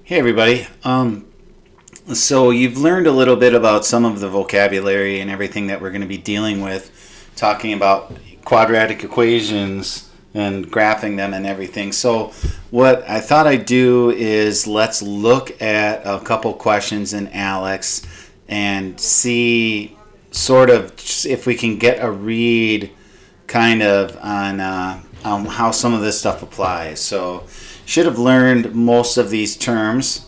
Hey everybody. So you've learned a little bit about some of the vocabulary and everything that we're going to be dealing with, talking about quadratic equations and graphing them and everything. So what I thought I'd do is let's look at a couple questions in Alex and see sort of if we can get a read kind of on how some of this stuff applies. So should have learned most of these terms.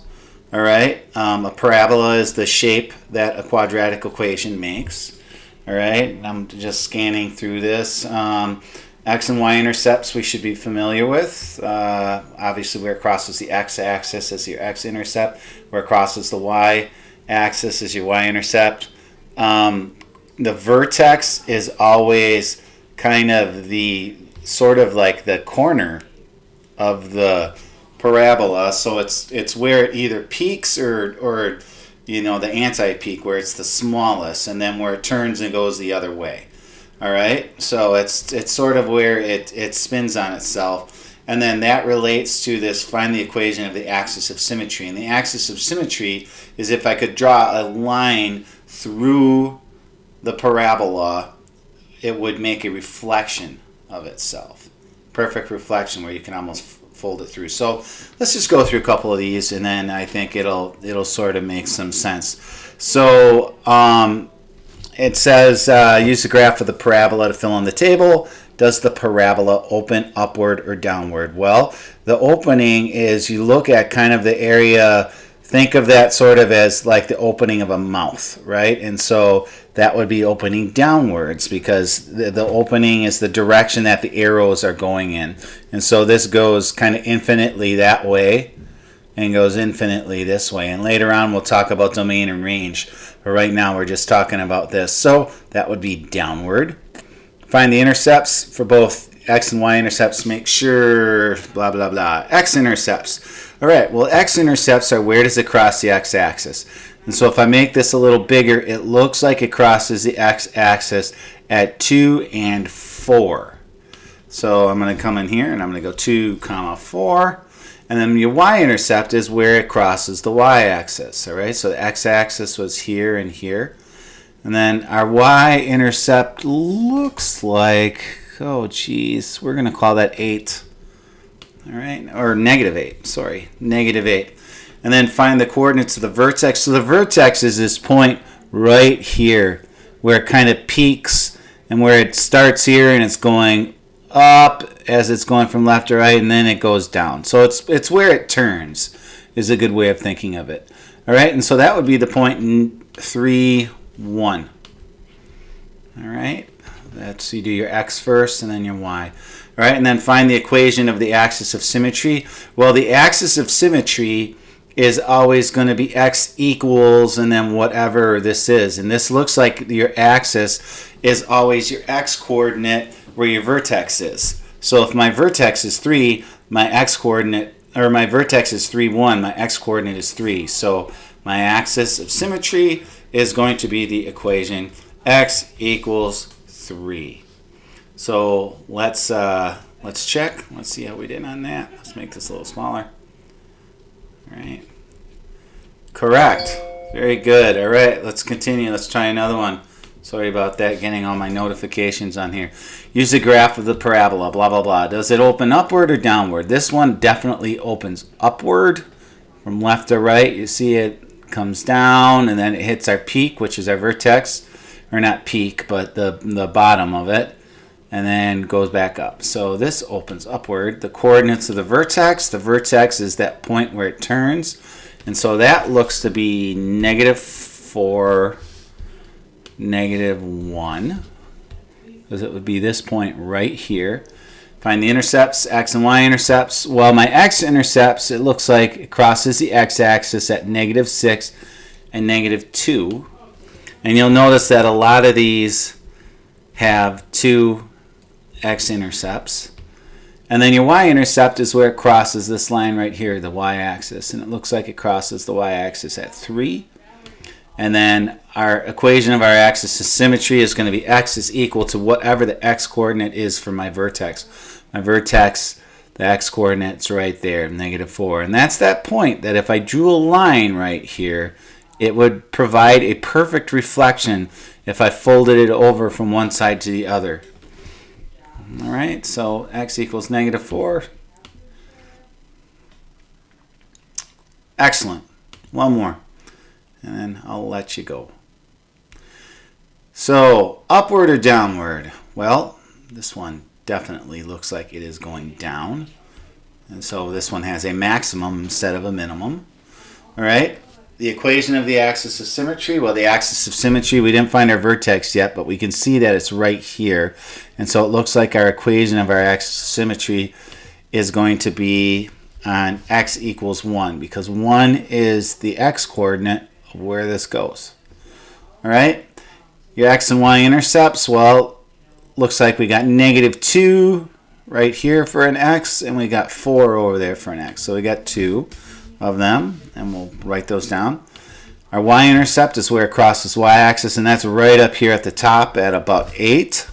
All right, a parabola is the shape that a quadratic equation makes. All right, I'm just scanning through this. X and Y-intercepts we should be familiar with. Obviously, where it crosses the x-axis is your x-intercept. Where it crosses the y-axis is your y-intercept. The vertex is always kind of the sort of like the corner of the parabola, so it's where it either peaks or you know, the anti-peak, where it's the smallest, and then where it turns and goes the other way. All right, so it's sort of where it spins on itself, and then that relates to this. Find the equation of the axis of symmetry, and the axis of symmetry is if I could draw a line through the parabola, it would make a reflection of itself. Perfect reflection where you can almost fold it through. So let's just go through a couple of these, and then I think it'll sort of make some sense. So it says use the graph of the parabola to fill in the table. Does the parabola open upward or downward? Well, the opening is, you look at kind of the area. Think of that sort of as like the opening of a mouth, right? And so that would be opening downwards, because the opening is the direction that the arrows are going in. And so this goes kind of infinitely that way and goes infinitely this way. And later on we'll talk about domain and range. But right now we're just talking about this. So that would be downward. Find the intercepts for both x and y-intercepts. Make sure blah, blah, blah. X-intercepts. All right, well, x-intercepts are where does it cross the x-axis? And so if I make this a little bigger, it looks like it crosses the x-axis at 2 and 4. So I'm going to come in here and I'm going to go 2, 4. And then your y-intercept is where it crosses the y-axis. All right, so the x-axis was here and here. And then our y-intercept looks like, oh geez, we're going to call that 8. All right, or -8, sorry, -8. And then find the coordinates of the vertex. So the vertex is this point right here where it kind of peaks, and where it starts here and it's going up as it's going from left to right, and then it goes down. So it's where it turns is a good way of thinking of it. All right, and so that would be the point in 3, 1. All right, that's, you do your x first and then your y. All right, and then find the equation of the axis of symmetry. Well, the axis of symmetry is always going to be x equals and then whatever this is. And this looks like your axis is always your x coordinate where your vertex is. So if my vertex is 3, my x coordinate, or my vertex is 3, 1, my x coordinate is 3. So my axis of symmetry is going to be the equation x equals 3. So let's check. Let's see how we did on that. Let's make this a little smaller. All right. Correct. Very good. All right, let's continue. Let's try another one. Sorry about that, getting all my notifications on here. Use the graph of the parabola, blah, blah, blah. Does it open upward or downward? This one definitely opens upward from left to right. You see it comes down, and then it hits our peak, which is our vertex. Or not peak, but the bottom of it. And then goes back up. So this opens upward. The coordinates of the vertex is that point where it turns. And so that looks to be -4, -1. Because it would be this point right here. Find the intercepts, x and y-intercepts. Well, my x-intercepts, it looks like it crosses the x-axis at -6 and -2. And you'll notice that a lot of these have 2 x-intercepts. And then your y-intercept is where it crosses this line right here, the y-axis. And it looks like it crosses the y-axis at 3. And then our equation of our axis of symmetry is going to be x is equal to whatever the x coordinate is for my vertex. My vertex The x-coordinate's right there, -4. And that's that point that if I drew a line right here, it would provide a perfect reflection if I folded it over from one side to the other. All right, so x equals -4. Excellent. One more, and then I'll let you go. So, upward or downward? Well, this one definitely looks like it is going down. And so this one has a maximum instead of a minimum. All right. The equation of the axis of symmetry. Well, the axis of symmetry, we didn't find our vertex yet, but we can see that it's right here. And so it looks like our equation of our axis of symmetry is going to be on x equals 1, because 1 is the x-coordinate of where this goes. All right. Your x and y-intercepts, well, looks like we got -2 right here for an x, and we got 4 over there for an x. So we got 2 of them, and we'll write those down. Our y-intercept is where it crosses y-axis, and that's right up here at the top at about 8.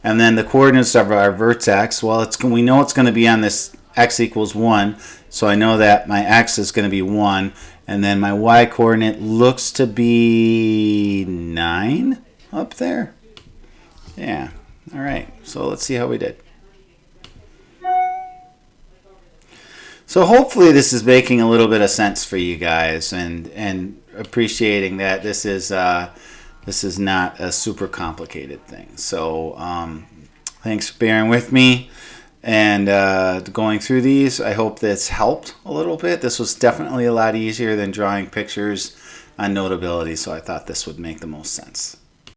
And then the coordinates of our vertex, well, we know it's going to be on this x equals 1, so I know that my x is going to be 1, and then my y-coordinate looks to be 9 up there. Yeah, all right, so let's see how we did. So hopefully this is making a little bit of sense for you guys, and appreciating that this is not a super complicated thing. So thanks for bearing with me and going through these. I hope this helped a little bit. This was definitely a lot easier than drawing pictures on Notability, so I thought this would make the most sense.